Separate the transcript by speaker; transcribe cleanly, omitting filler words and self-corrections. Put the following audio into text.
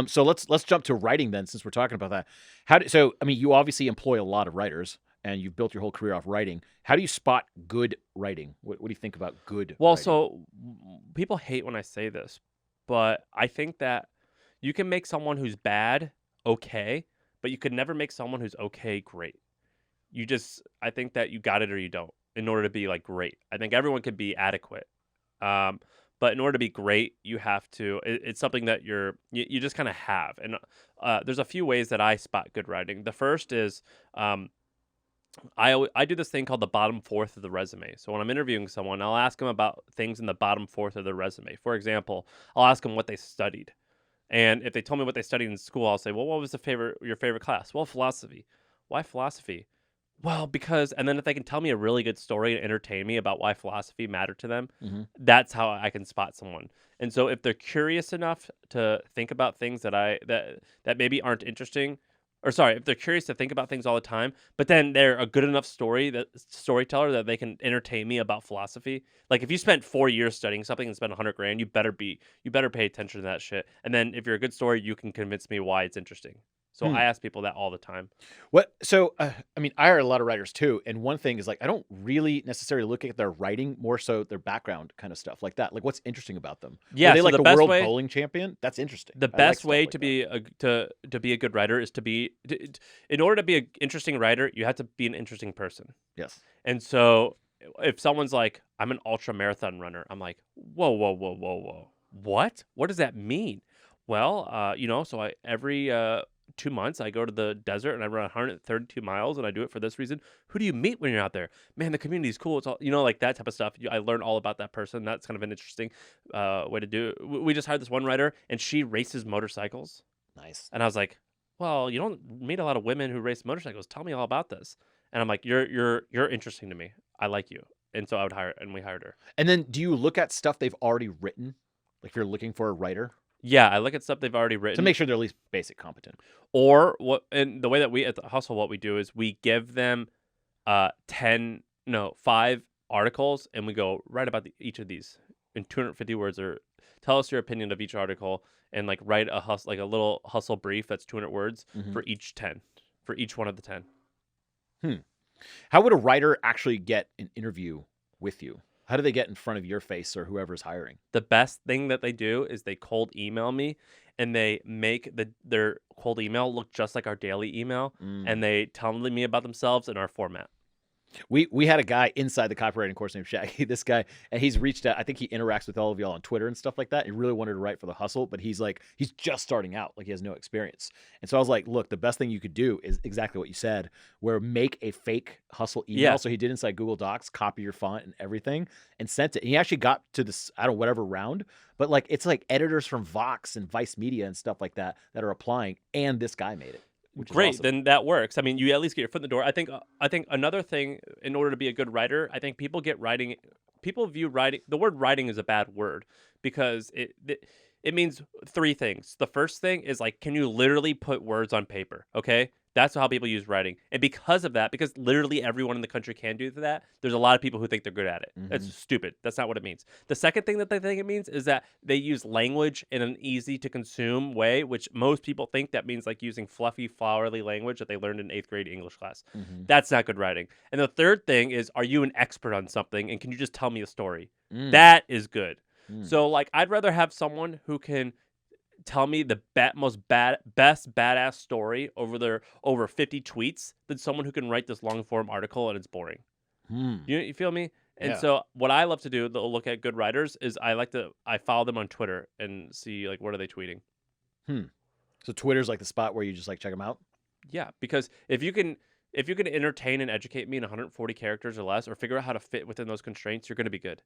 Speaker 1: So let's jump to writing then, since we're talking about that. So I mean, you obviously employ a lot of writers, and you've built your whole career off writing. How do you spot good writing? What do you think about good
Speaker 2: Well,
Speaker 1: writing?
Speaker 2: people hate when I say this, but I think that you can make someone who's bad okay, but you could never make someone who's okay great. I think that you got it or you don't in order to be like great. I think everyone can be adequate. Um, but in order to be great, you have to. It's something that you just kind of have. And there's a few ways that I spot good writing. The first is um, I do this thing called the bottom fourth of the resume. So when I'm interviewing someone, I'll ask them about things in the bottom fourth of their resume. For example, I'll ask them what they studied. And if they told me what they studied in school, I'll say, "Well, what was your favorite class?" "Well, philosophy." "Why philosophy?" "Well, because," and then if they can tell me a really good story to entertain me about why philosophy mattered to them,
Speaker 1: Hmm.
Speaker 2: that's how I can spot someone. And so if they're curious enough to think about things that maybe aren't interesting, or sorry, if they're curious to think about things all the time, but then they're a good enough storyteller that they can entertain me about philosophy. Like if you spent 4 years studying something and spent 100 grand, you better pay attention to that shit. And then if you're a good story, you can convince me why it's interesting. So
Speaker 1: Hmm.
Speaker 2: I ask people that all the time.
Speaker 1: What? So, I mean, I hire a lot of writers too, and one thing is like I don't really necessarily look at their writing, more so their background kind of stuff like that. Like, what's interesting about them? Were
Speaker 2: Yeah.
Speaker 1: they
Speaker 2: So
Speaker 1: like
Speaker 2: the
Speaker 1: the
Speaker 2: best
Speaker 1: world
Speaker 2: way
Speaker 1: bowling champion? That's interesting.
Speaker 2: the
Speaker 1: I like
Speaker 2: best
Speaker 1: stuff
Speaker 2: way
Speaker 1: like
Speaker 2: to
Speaker 1: that.
Speaker 2: be a good writer is in order to be an interesting writer, you have to be an interesting person.
Speaker 1: Yes.
Speaker 2: And so if someone's like, "I'm an ultra marathon runner," I'm like, "Whoa, whoa, whoa, whoa, whoa. What? What does that mean?" Well, so I every 2 months I go to the desert and I run 132 miles and I do it for this reason. Who do you meet when you're out there? Man, the community's cool. It's all, like that type of stuff. I learn all about that person. That's kind of an interesting way to do it. We just hired this one writer and she races motorcycles.
Speaker 1: Nice.
Speaker 2: And I was like, "Well, you don't meet a lot of women who race motorcycles. Tell me all about this." And I'm like, "You're interesting to me. I like you." And so we hired her.
Speaker 1: And then, do you look at stuff they've already written? Like, if you're looking for a writer,
Speaker 2: Yeah, I look at stuff they've already
Speaker 1: to
Speaker 2: written,
Speaker 1: make sure they're at least basic competent.
Speaker 2: or what. And the way that we at the hustle, what we do is we give them 10, no, 5 articles, and we go write about each of these in 250 words, or tell us your opinion of each article, and like write like a little hustle brief that's 200 words
Speaker 1: Hmm.
Speaker 2: for each one of the 10.
Speaker 1: Hmm. How would a writer actually get an interview with you? How do they get in front of your face or whoever's hiring?
Speaker 2: The best thing that they do is they cold email me, and they make their cold email look just like our daily email,
Speaker 1: Mm.
Speaker 2: and they tell me about themselves in our format.
Speaker 1: We had a guy inside the copywriting course named Shaggy. This guy, and he's reached out. I think he interacts with all of y'all on Twitter and stuff like that. He really wanted to write for the hustle, but he's just starting out, like he has no experience. And so I was like, look, the best thing you could do is exactly what you said, where make a fake hustle email.
Speaker 2: Yeah,
Speaker 1: So he did inside Google Docs, copy your font and everything, and sent it. And he actually got to this, I don't know, whatever round, but like it's like editors from Vox and Vice Media and stuff like that that are applying, and this guy made it, which is
Speaker 2: great.
Speaker 1: awesome.
Speaker 2: Then that works. I mean, you at least get your foot in the door. I think another thing, in order to be a good writer, I think people view writing, the word writing is a bad word because it means three things. The first thing is like, can you literally put words on paper? Okay. That's how people use writing. And because of that, because literally everyone in the country can do that, there's a lot of people who think they're good at it.
Speaker 1: Hmm.
Speaker 2: That's stupid. That's not what it means. The second thing that they think it means is that they use language in an easy to consume way, which most people think that means like using fluffy, flowery language that they learned in 8th grade English class.
Speaker 1: Hmm.
Speaker 2: That's not good writing. And the third thing is, are you an expert on something? And can you just tell me a story?
Speaker 1: Mm.
Speaker 2: That is good.
Speaker 1: Mm.
Speaker 2: So, like, I'd rather have someone who can tell me the best badass story over 50 tweets than someone who can write this long form article and it's boring.
Speaker 1: Mm.
Speaker 2: You feel me? And
Speaker 1: Yeah.
Speaker 2: so what I love to do to look at good writers is I follow them on Twitter and see like what are they tweeting.
Speaker 1: Hmm. So Twitter's like the spot where you just like check them out.
Speaker 2: Yeah, because if you can entertain and educate me in 140 characters or less, or figure out how to fit within those constraints, you're going to be good.